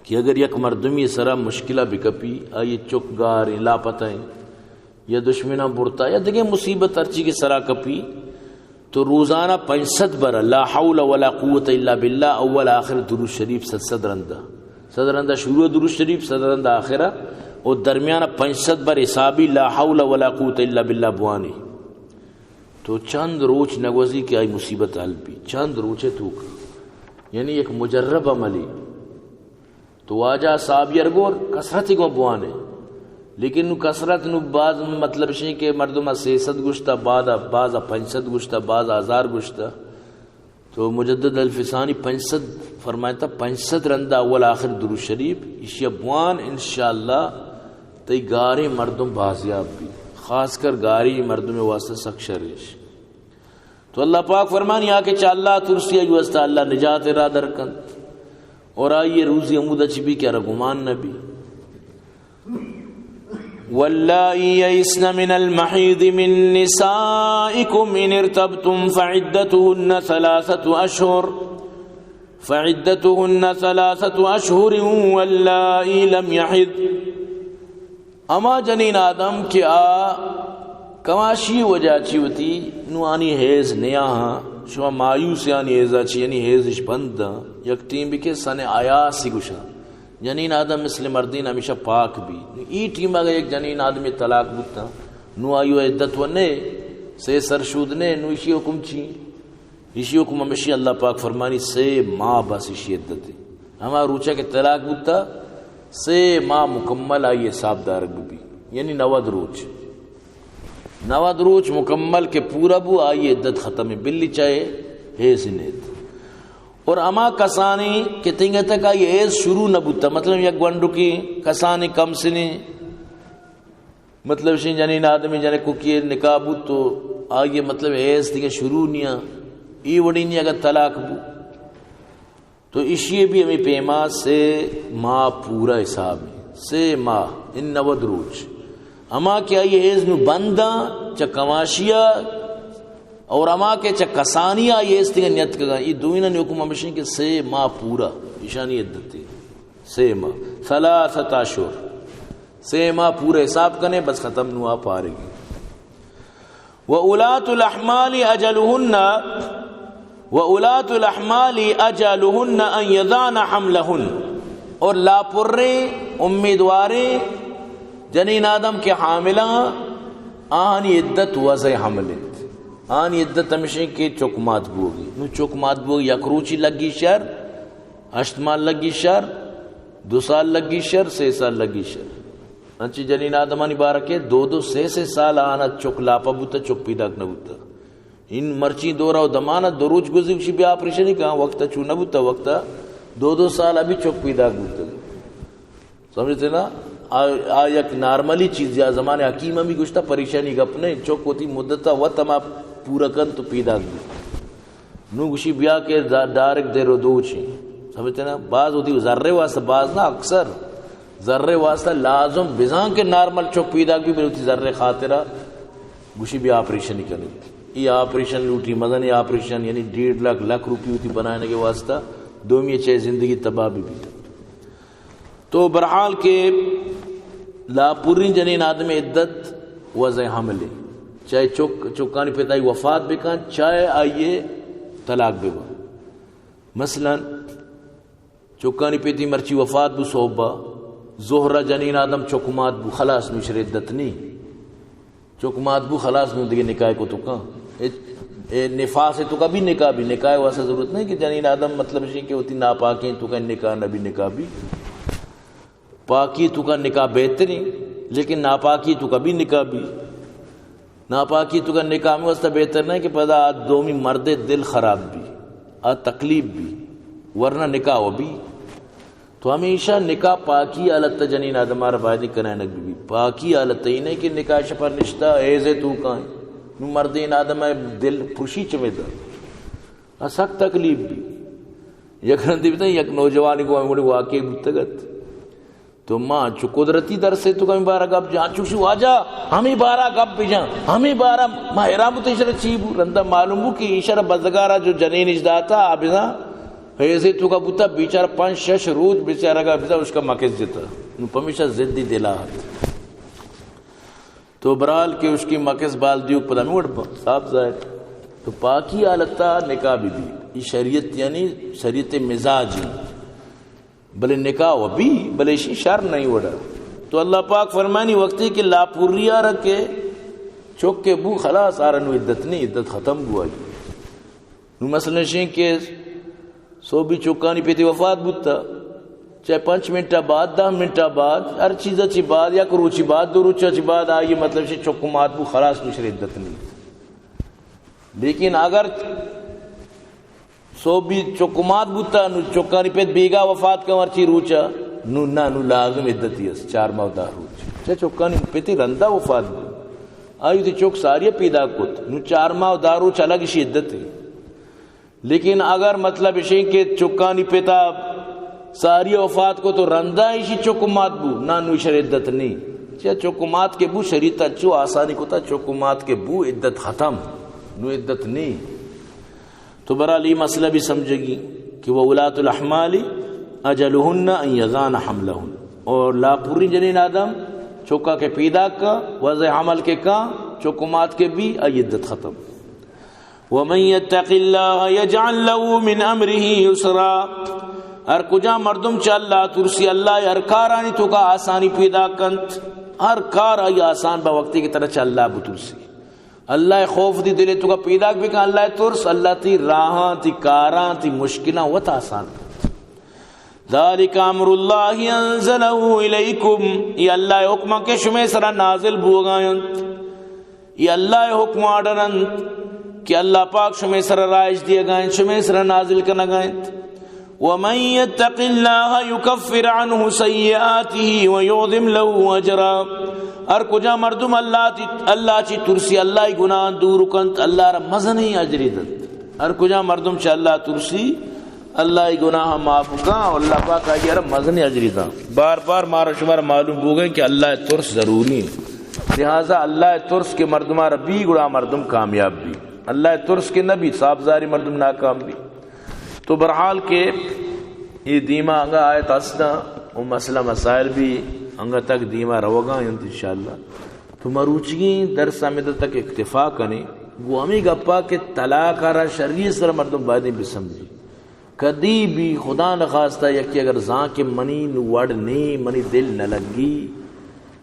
کہ اگر یک مردمی سرا مشکلہ بکپی آئیے چک گار لاپتہ ہیں یا دشمنہ برتا یا دیکھیں مصیبت ارچی کے سرا کپی تو روزانہ 65 بار لا حول ولا قوت الا باللہ اول آخر درود شریف صدرندہ شروع درود شریف صدرندہ آخرہ اور درمیانہ 65 بار حسابی لا حول ولا قوت الا باللہ بوانی. تو چند روچ نگوزی کہ آئی مصیبت حل بھی چند روچے توک یعنی ایک مجرب عملی تو واجہ صاحب یرگور کسرتی کو بوانے لیکن نو کسرت نو بعض مطلب شئی کہ مردمہ 300 گشتہ بعض 500 گشتہ بعض 1000 گشتہ. تو مجدد الفسانی 65 فرمایا تھا 65 رندہ اول آخر درود شریف اسی بوان انشاءاللہ تی گاری مردم بازیاب بھی خاص کر گاری مردم واسطہ سکشریش. تو اللہ پاک فرمانی آکے چا اللہ ترسی جو استا اللہ نجات را درکند اور آئیے روزی عمودہ چی بھی کیا رگمان نبی. واللائی یئسن من المحیض من نسائکم ان ارتبتم فعدتهن 3 اشہر واللائی لم یحض. اما جنین آدم کیا کماشی وجہ چی ہوتی نو آنی حیز نیا ہاں شما مایوس یعنی حیزہ چی یعنی حیزش بند یک ٹیم بھی کہ سن آیاسی گوشا جنین آدم مثل مردین ہمیشہ پاک بھی ای ٹیم اگر ایک جنین آدمی طلاق بودتا نو آئیو عدت ونے سے سرشود نے نو اسی حکم چی اسی حکم ہمیشہ اللہ پاک فرمانی 3 ماہ بس اسی عدت ہے. ہمارا روچہ کے طلاق بودتا 3 ماہ مکمل آئیے صاحب دارگ بھی یعنی 90 روچ مکمل کے پورا بو آئیے عدت ختم ہے بلی چاہے حیث نیت. اور اما کسانی کہ تنگے تک آئیے حیث شروع نہ بوتا مطلب یک گونڈو کی کسانی کم سنی مطلب شین جنین آدمی جنے کو کیے نکاح بود تو آئیے مطلب حیث تنگے شروع نیا ای وڑی نیا اگر طلاق بو تو اسی بھی ہمیں پیما 3 ماہ پورا حساب ہے 3 ماہ ان 90 روچ اما کیا یہ حیث نو بندہ چا کماشیا اور اما کے چا کسانیا یہ اس تنگا نیت کگا یہ دوینہ نے حکم ہمشن کہ 3 ماہ پورا اشانی عدت ہے 3 ماہ 3 اشہر 3 ماہ پورا حساب کرنے بس ختم نو آپ آ رہی. وَأُولَاتُ الْأَحْمَالِ أَجَلُهُنَّ أَنْ يَضَعْنَ حَمْلَهُنَّ اور لاپریں امیدواریں جنین آدم کے حاملہ آنی عدت وضع حملت آنی عدت ہمیشہ کے چکمات بوگی نو چکمات بوگی یک روچی لگی شر 8 ماہ لگی شر 2 سال لگی شر 6 سال لگی شر انچی جنین آدمانی بارکے 2-6 سال آنا چک لاپا بوتا چک پیداک نبوتا ان مرچی دورا و دمانا 2 روچ گزی کشی بھی آپریشنی کہاں وقتا چو نبوتا وقتا 2 سال ابھی چک پیداک بوتا سمجھتے نا یک نارملی چیز یا زمان حکیمہ بھی گشتا پریشانی گپنے چک ہوتی مدتا وطما پورا کن تو پیدا گی نو گشی بیا کے ڈائریکٹ دے رو دو چی سمجھتے نا بعض ہوتی ذرے واسطہ بعض نا اکثر ذرے واسطہ لازم بزان کے نارمل چک پیدا بھی ہوتی ذرے خاطرہ گشی بھی آپریشن ہی کرنی یہ آپریشن لوٹی مدنی آپریشن یعنی 1.5 لاکھ روپی ہوتی بنانے کے واسطہ دومی چاہے زندگی تباہ بھی. تو برحال کے لاپوری جنین آدم عدت وضع حمل چاہے چکانی پیتائی وفات بکان چاہے آئیے طلاق بے مثلا چکانی پیتی مرچی وفات بو صحبہ زہرہ جنین آدم چکمات بو خلاص نوشر عدت نہیں چکمات بو خلاص نو دیگے نکاح کو تو کہاں نفاس ہے تو کا بھی نکاح واسطہ ضرورت نہیں کہ جنین آدم مطلب ہے کہ ہوتی ناپاکیں تو کا نکاح نبی نکاح بھی پاکی تو کا نکاح بہترین لیکن ناپاکی تو کا بھی نکاح بھی ناپاکی تو کا نکاح میں واسطہ بہتر نہیں کہ پیدا دومی مرد دل خراب بھی تکلیف بھی ورنہ نکاح ہو بھی. تو ہمیشہ نکاح پاکی حالت جنین آدم آرفائدی کرائیں نک بھی پاکی حالت ہی نہیں کہ نکاح شپر نشتہ ایزے تو کائیں نو مردین آدم ہے دل پرشی چمے دا سخت تکلیف بھی یک رندی بتائیں یک نوجوانی کو ہمیں واقعی بتگت تو ماں چو قدرتی در سے تو کمی بارہ گپ جان چوشو آجا ہمیں بارہ گپ بھی جان ہمیں بارہ محرام تو اشارہ چیبو رندہ معلوم ہو کہ اشارہ بزگارہ جو جنین اجداتا آبیزاں ایسے تو کا بوتا بیچارہ 5-6 روز بیچارہ کا بیچارہ اس کا مکس جتا پمیشہ زدی دلاحت تو برال کے اس کی مکس بال دیو پدا میں اڑ صاحب ظاہر تو پاکی آلتا نکاح بھی یہ شریعت یعنی شریعت مزاجی بلے نکاح و بھی بلے شر نہیں وڑا تو اللہ پاک فرمانی وقتی کہ لا پوریا رکھے چوک کے بو خلاص آرنو عدت نہیں عدت ختم ہوا نو مثلا شین کے سو بھی چوکانی پیتی وفات بودتا چاہے 5 منٹہ بعد 10 منٹہ بعد ہر چیز اچھی بعد یا کروچی بعد 2 روچ اچھی بعد آئیے مطلب سے چوکمات بو خلاص نشر عدت نہیں لیکن اگر سو بھی چوکمات بودتا نو چوکانی پیت بیگا وفات کا ورچی روچا نو نا نو لازم عدتی ہے 4 ماہ 10 روچ چاہے چوکانی پیتی رندہ وفات بو آئیو تی چوک ساری پیدا کت نو 4 ماہ 10 روچ الگ اسی عدت ہے لیکن اگر مطلب اسی کہ چکانی پیتا ساری وفات کو تو رندہ اسی چکمات بو نا نو اشار عدت نہیں چاہے چکمات کے بو شریعت اچھو آسانی کو تا چکمات کے بو عدت ختم نو عدت نہیں تو برحال یہ مسئلہ بھی سمجھے گی کہ وہ اولاۃ الاحمال اجلہن ان یضان حملہن اور لا پوری جنین آدم چوکا کے پیدا کا وضع حمل کے کا چکمات کے بھی عدت ختم وَمَن يَتَّقِ اللَّهَ يَجْعَلْ لَهُ مِنْ أَمْرِهِ يُسْرًا ہر کجا مردم چا اللہ ترسی اللہ ہر کارانی تو کا آسانی پیدا کنت ہر کار آئی آسان با وقتی کی طرح چا اللہ بترسی اللہ خوف دی دلے تو کا پیدا بھی کن اللہ ترس اللہ تی راہاں تی کاراں تی مشکلہ وط آسان ذالک امر اللہ انزلہ الیکم یہ اللہ حکمہ کے شمع سرا نازل بوگائنت یہ اللہ حکم آڈرنت کہ اللہ پاک شمع سر رائج دیا گائیں شمع سر نازل کرنا گائیں وَمَن يَتَّقِ اللَّهَ يُكَفِّرْ عَنْهُ سَيِّئَاتِهِ وَيُعْظِمْ لَهُ أَجْرًا ہر کجا مردم اللہ چی ترسی اللہ گناہ دور کنت اللہ را مزنی اجری دت ہر کجا مردم چی اللہ ترسی اللہ گناہ معاف کا اللہ پاک آئی را مزنی اجری دا بار بار مارا شمار معلوم ہو گئے کہ اللہ ترس ضروری ہے لہذا اللہ ترس کے مردمہ ربی گڑا مردم کامیاب بھی اللہ ترس کے نبی صاحبزاری مردم ناکام بھی تو برحال کے یہ دیما انگا آیت اسنا و مسئلہ مسائل بھی انگا تک دیما روگا انشاءاللہ تو مروچگی در سامدہ تک اکتفا کرنے وہ ہمیں گپا کہ طلاق آرہ شریع سر مردم بادیں بھی سمجھی کدی بھی خدا نخواستہ یکی اگر زاں کے منی نوڑ نہیں منی دل نہ لگی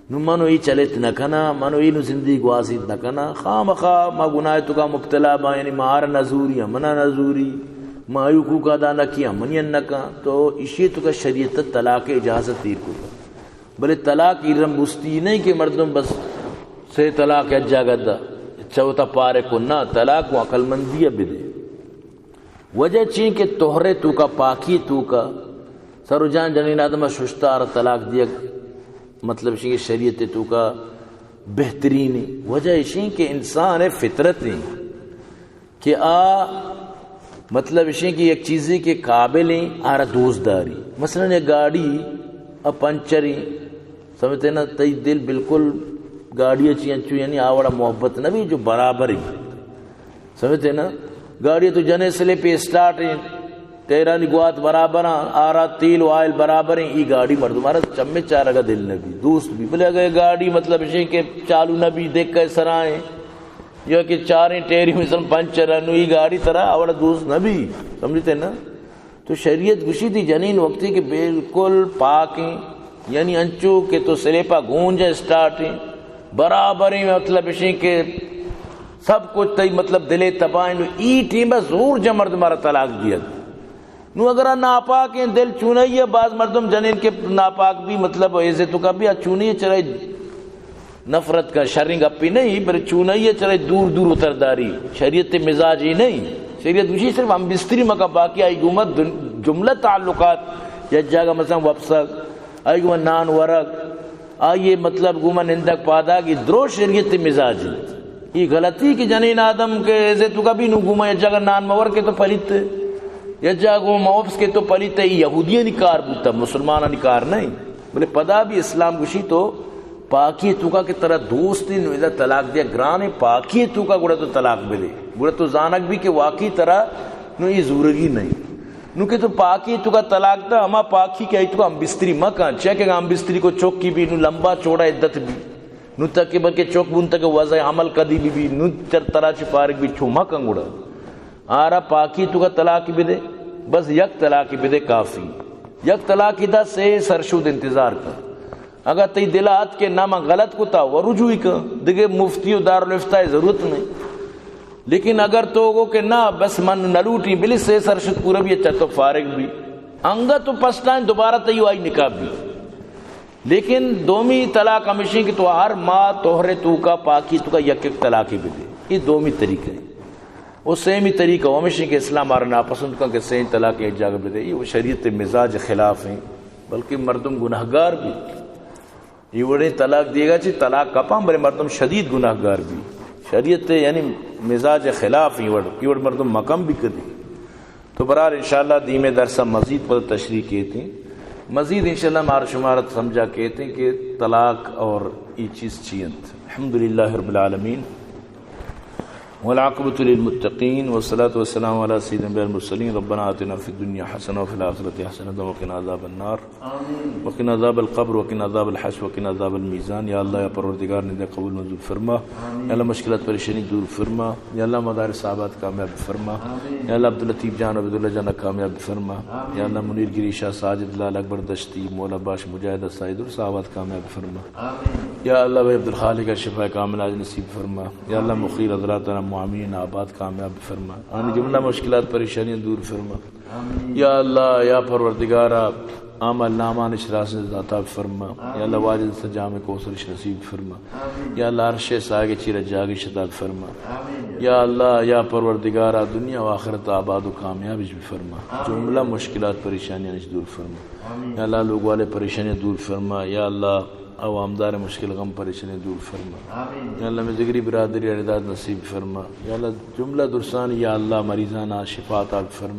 نو منو ای چلت نکنا منو ای نو زندگی گواسیت نکنا خام خواہ ما گناہ تو کا مبتلا با یعنی مہار نزوری منا نزوری ما ایوکو کا دا نکیا منی نکا تو اسی تو کا شریعت طلاق اجازت تیر کو بلے طلاق ایرم بستی نہیں کہ مردم بس سے طلاق اجا گدا چوتا پارے کو نہ طلاق و عقل مندی بدے وجہ چین کہ توہرے تو کا پاکی تو کا سرو جان جنین آدم ششتار طلاق دیا مطلب کہ شریعت تو کا بہترین وجہ اسی کہ انسان فطرت نہیں کہ مطلب اسی کہ ایک چیزی کے قابل ہیں آرہ دوستداری مثلا یہ گاڑی پنچری سمجھتے نا تی دل بالکل گاڑی اچھی انچو یعنی آوڑا محبت نہ بھی جو برابر ہی سمجھتے نا گاڑی تو جنے سلے پہ سٹارٹ ہیں تیرا نگوات برابر آرہ تیل و آئل برابر ہیں یہ گاڑی مردم آرہ چمے چارہ کا دل نبی دوست بھی بلے اگر گاڑی مطلب اسی کہ چالو نبی دیکھ کر سرائیں جو کہ چاریں ٹیری مثلا پنچر انو یہ گاڑی طرح آوڑا دوست نبی سمجھتے نا تو شریعت گشی تھی جنین وقتی کہ بالکل پاک ہیں یعنی انچو کہ تو سلیپا گونجا سٹارٹ ہیں برابر ہیں مطلب اسی کہ سب کچھ تی مطلب دلے تباہیں نو ای ٹیم زور جا مرد مارا طلاق دیا نو اگر ناپاک ہیں دل چونئی ہے بعض مردم جنین کے ناپاک بھی مطلب ایسے تو کا بھی چونئی ہے چرائے نفرت کا شرنگ اپی نہیں پر چونئی ہے چرائے دور دور اترداری شریعت مزاج ہی نہیں شریعت اسی صرف ہم بستری مکہ باقی آئی گومت جملہ تعلقات یجاگا مثلا وپسک ایگو نان ورگ آئیے مطلب گوما نندک پادا کی درو شریعت مزاج یہ غلطی کہ جنین آدم کے ایسے تو کبھی نو گوما یجاگا نان مور کے تو پلیت یجاگو موفس کے تو پلیت ہے یہودیہ نکار بوتا مسلمانہ نکار نہیں بلے پدا بھی اسلام گشی تو پاکی توکا کی طرح دوستی نو ادھا طلاق دیا گرانے پاکی توکا گوڑا تو طلاق بلے گوڑا تو زانک بھی کہ واقعی طرح نو یہ ضروری نہیں نو کہ تو پاکی توکا طلاق دا ہما پاکی کہ تو ہم بستری مکان چاہے کہ ہم بستری کو چوک کی بھی نو لمبا چوڑا عدت بھی نو تک بلکہ چوک بون تک وضع عمل کدی بھی نو طرح چی پارک بھی چھو مکان گوڑا آرہ پاکی توکا طلاق بھی دے بس یک طلاق بھی دے کافی یک طلاق دا سے سرشود انتظار کر اگر تی دلات کے نامہ غلط کو تا وہ رجوعی کا دیکھے مفتی و دارالفتاء ضرورت نہیں لیکن اگر تو وہ کہ نہ بس من نلوٹی بلی سے سرشد پورا بھی اچھا تو فارغ بھی انگا تو پسٹائن دوبارہ تیو آئی نکاح بھی لیکن دومی طلاق ہمیشہ کی تو ہر ماں توہرے تو کا پاکی تو کا یک یک طلاقی بھی دے یہ دومی طریقہ ہے وہ سیمی طریقہ ہمیشہ کہ اسلام آرہ ناپسند کا کہ سیم طلاق ایک جگہ بھی دے یہ وہ شریعت مزاج خلاف ہیں بلکہ مردم گناہگار بھی یہ بڑے طلاق دیے گا چی طلاق کپاں بڑے مردم شدید گناہگار بھی شریعت یعنی مزاج خلاف یہ بڑے مردم مقام بھی کر دی تو برحال انشاءاللہ دیم درسہ مزید پر تشریح کہتے ہیں مزید انشاءاللہ مار شمارت سمجھا کہتے ہیں کہ طلاق اور یہ چیز چیئنت الحمدللہ رب العالمین والعاقبۃ للمتقین والصلاة والسلام علی سیدنا المرسلین ربنا آتنا فی الدنیا حسنہ وفی الآخرۃ حسنہ وقنا عذاب النار وقنا عذاب القبر وقنا عذاب الحشر وقنا عذاب المیزان یا اللہ یا پروردگار نے قبول منظور فرما یا اللہ مشکلات پریشانی دور فرما یا اللہ مدارس صحابات کامیاب فرما یا اللہ عبداللطیف جان عبداللہ جان کامیاب فرما یا اللہ منیر گری شاہ ساجد لال اکبر دشتی مولا باش مجاہد سعید اور صحابات کامیاب فرما یا اللہ بھائی عبدالخالق کا شفا کامل آج نصیب فرما یا اللہ مخیر حضرات معامین آباد کامیاب فرما آنی جملہ مشکلات پریشانیاں دور فرما یا اللہ یا پروردگارہ عمل نامہ نشراس سے عطا فرما یا اللہ واجد سجام کوثر نصیب فرما یا اللہ عرش ساگے چیر جاگی شداد فرما یا اللہ یا پروردگارہ دنیا و آخرت آباد و کامیاب بھی فرما جملہ مشکلات پریشانیاں دور فرما یا اللہ لوگ والے پریشانیاں دور فرما یا اللہ عوامدار مشکل غم پریشانی دور فرما یا اللہ میں ذکری برادری اعداد نصیب فرما یا اللہ جملہ درسان یا اللہ مریضانہ شفاعت فرما